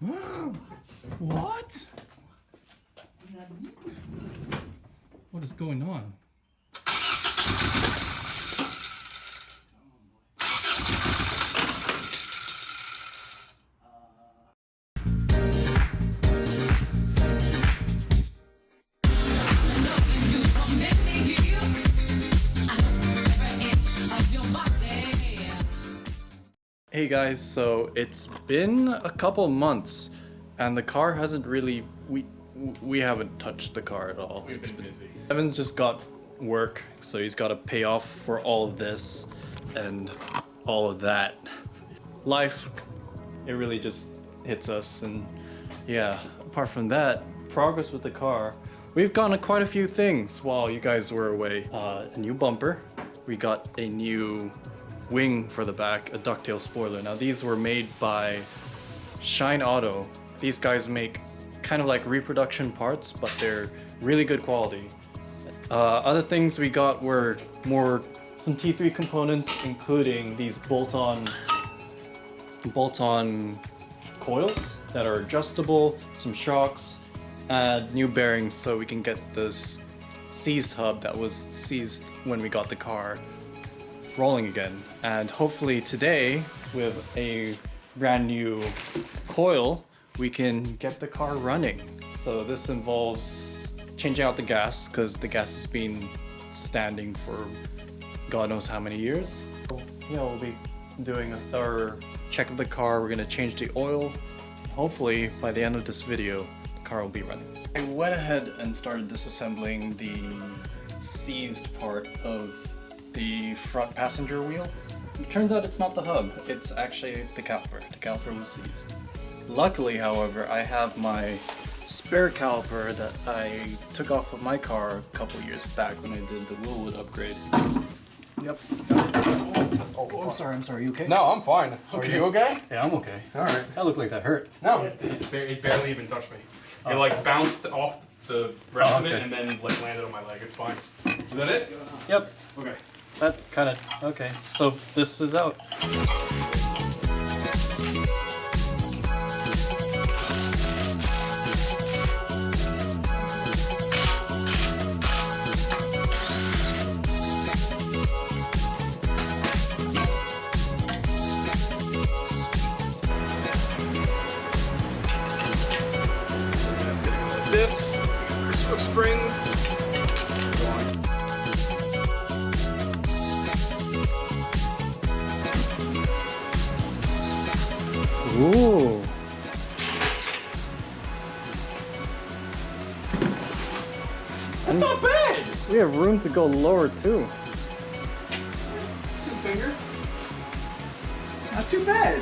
What? What is going on? Hey guys, so it's been a couple months and the car hasn't really, we haven't touched the car at all. We've been busy. Evan's just got work, so he's got to pay off for all of this and all of that. Life, it really just hits us, and yeah, apart from that, progress with the car. We've gotten quite a few things while you guys were away. A new bumper, we got a new wing for the back, a ducktail spoiler. Now these were made by Shine Auto. These guys make kind of like reproduction parts, but they're really good quality. Other things we got were some T3 components, including these bolt-on coils that are adjustable, some shocks, and new bearings so we can get this seized hub that was seized when we got the car rolling again. And hopefully today, with a brand new coil, we can get the car running. So this involves changing out the gas, because the gas has been standing for God knows how many years. You know, we'll be doing a thorough check of the car. We're gonna change the oil. Hopefully by the end of this video, the car will be running. I went ahead and started disassembling the seized part of the front passenger wheel. It turns out it's not the hub, it's actually the caliper. The caliper was seized. Luckily, however, I have my spare caliper that I took off of my car a couple years back when I did the Willwood upgrade. Yep. Oh, I'm sorry, you okay? No, I'm fine. Okay. Are you okay? Yeah, I'm okay. Alright. That looked like that hurt. No, it barely even touched me. It like bounced off the rest of it and then like landed on my leg. It's fine. Is that it? Yep. Okay. That kind of, okay. So this is out. This with springs. Ooh. That's not bad. We have room to go lower too. 2 fingers. Not too bad.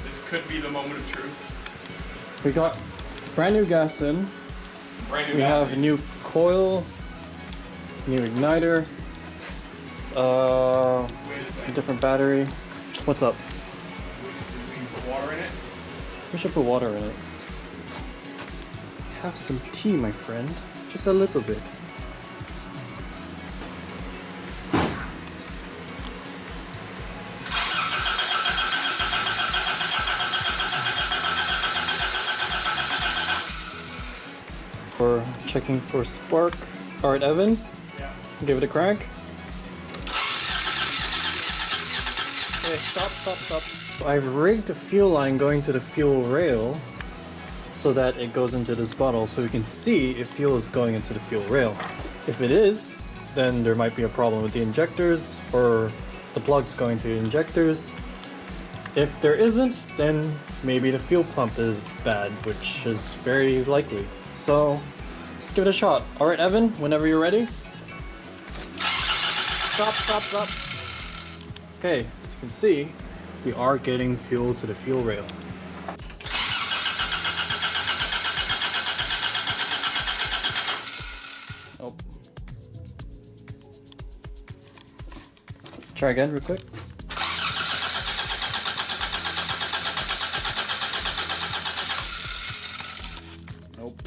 This could be the moment of truth. We got brand new gas in. Brand new We have a battery. new coil, new igniter, Wait a second. different battery. What's up? We put water in it. We should put water in it. Have some tea, my friend. Just a little bit. We're checking for spark. Alright, Evan, Yeah. give it a crank. Okay, stop. I've rigged the fuel line going to the fuel rail so that it goes into this bottle so we can see if fuel is going into the fuel rail. If it is, then there might be a problem with the injectors or the plugs going to the injectors. If there isn't, then maybe the fuel pump is bad, which is very likely. So let's give it a shot. Alright, Evan, whenever you're ready. Stop. Okay, as you can see, we are getting fuel to the fuel rail. Oh. Try again real quick. Nope.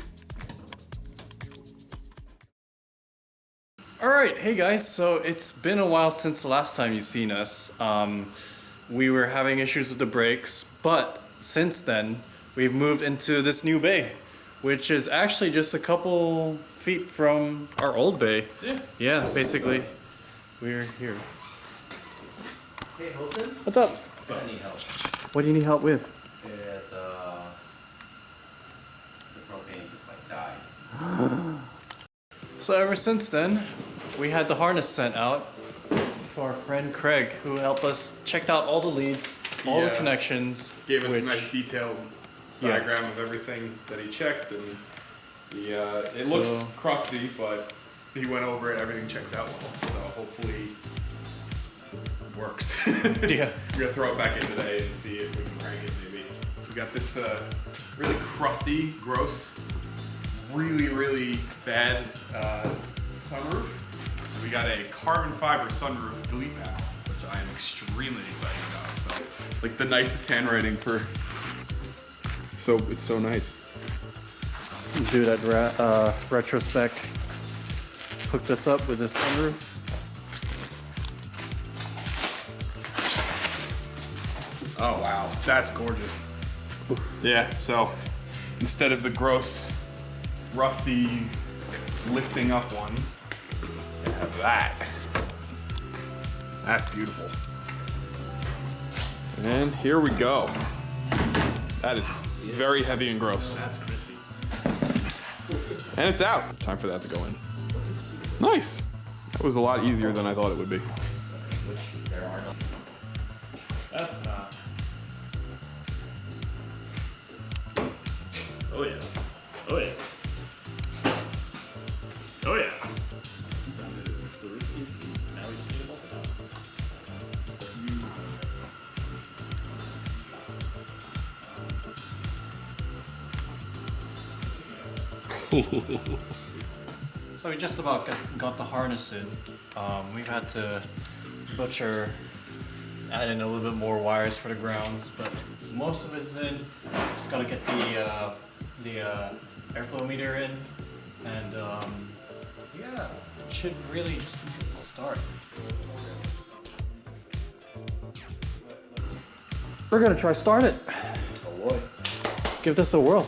Alright, hey guys, so it's been a while since the last time you've seen us. We were having issues with the brakes, but since then, we've moved into this new bay, which is actually just a couple feet from our old bay. Yeah, basically. We're here. Hey, Wilson? What's up? I need help. What do you need help with? The propane just like died. So ever since then, we had the harness sent out to our friend Craig, who helped us check out all the leads, all the connections. Gave us a nice detailed diagram of everything that he checked, and it looks crusty, but he went over it. Everything checks out well, so hopefully it works. Yeah, we're gonna throw it back in today and see if we can crank it. Maybe we got this really crusty, gross, really bad sunroof. So we got a carbon fiber sunroof delete panel, which I am extremely excited about. So, like the nicest handwriting for. It's so nice. do that retrospec. Hook this up with this sunroof. Oh wow, that's gorgeous. Yeah, so instead of the gross, rusty, lifting up one, you have that. That's beautiful. And here we go. That is very heavy and gross. That's crispy. And it's out. Time for that to go in. Nice. That was a lot easier than I thought it would be. Which there are none. That's not. Oh yeah. Oh yeah. Oh yeah. The roof is in. Now we just need to bolt it out. So we just about got the harness in. We've had to add in a little bit more wires for the grounds, but most of it's in. Just gotta get the airflow meter in, and yeah, it should really just start. We're gonna try start it. Oh boy. Give this a whirl.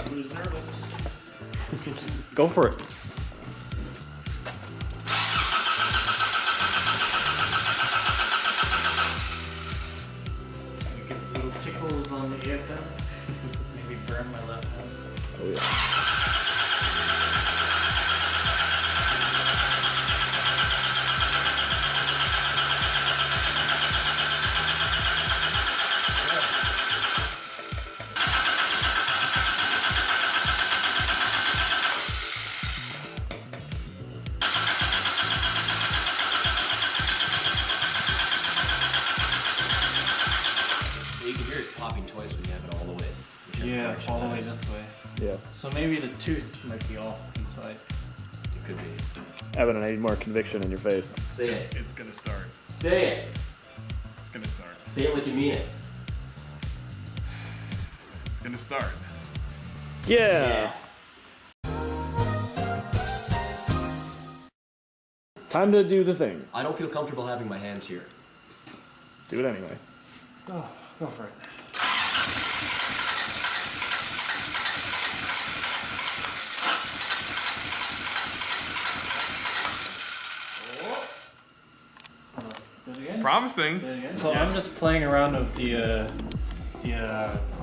Who's nervous? Go for it. Get little tickles on the AFM. Maybe burn my left hand. Oh yeah. You can hear it popping twice when you have it all the way. Yeah, all the way this way. Yeah. So maybe the tooth might be off inside. It could be. Evan, I need more conviction in your face. Say it. It's gonna start. Say it. It's gonna start. Say it like you mean it. It's gonna start. Yeah. Time to do the thing. I don't feel comfortable having my hands here. Do it anyway. Oh, go for it. Do it again? Promising. Do it again? So I'm just playing around with the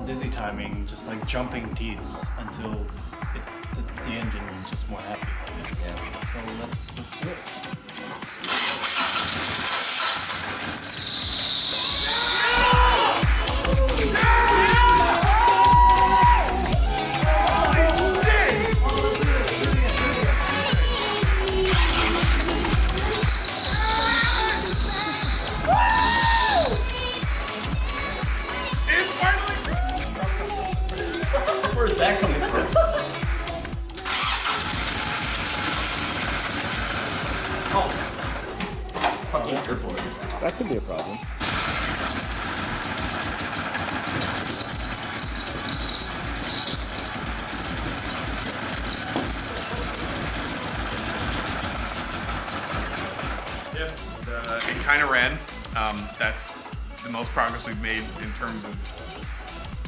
dizzy timing, just like jumping teeths until the engine is just more happy, I guess. Yeah. So let's do it. Where's that coming from? Oh. Fucking air floaters. That could be a problem. It kind of ran. That's the most progress we've made in terms of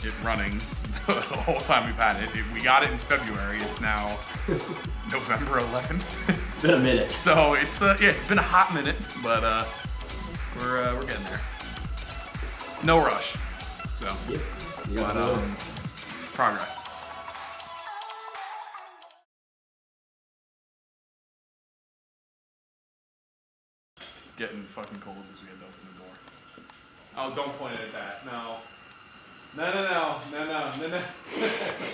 it running the whole time we've had it. We got it in February. It's now November 11th. It's been a minute. So it's it's been a hot minute, but we're getting there. No rush. So, Yep. You got but the progress. It's getting fucking cold as we had to open the door. Oh, don't point it at that. No. No.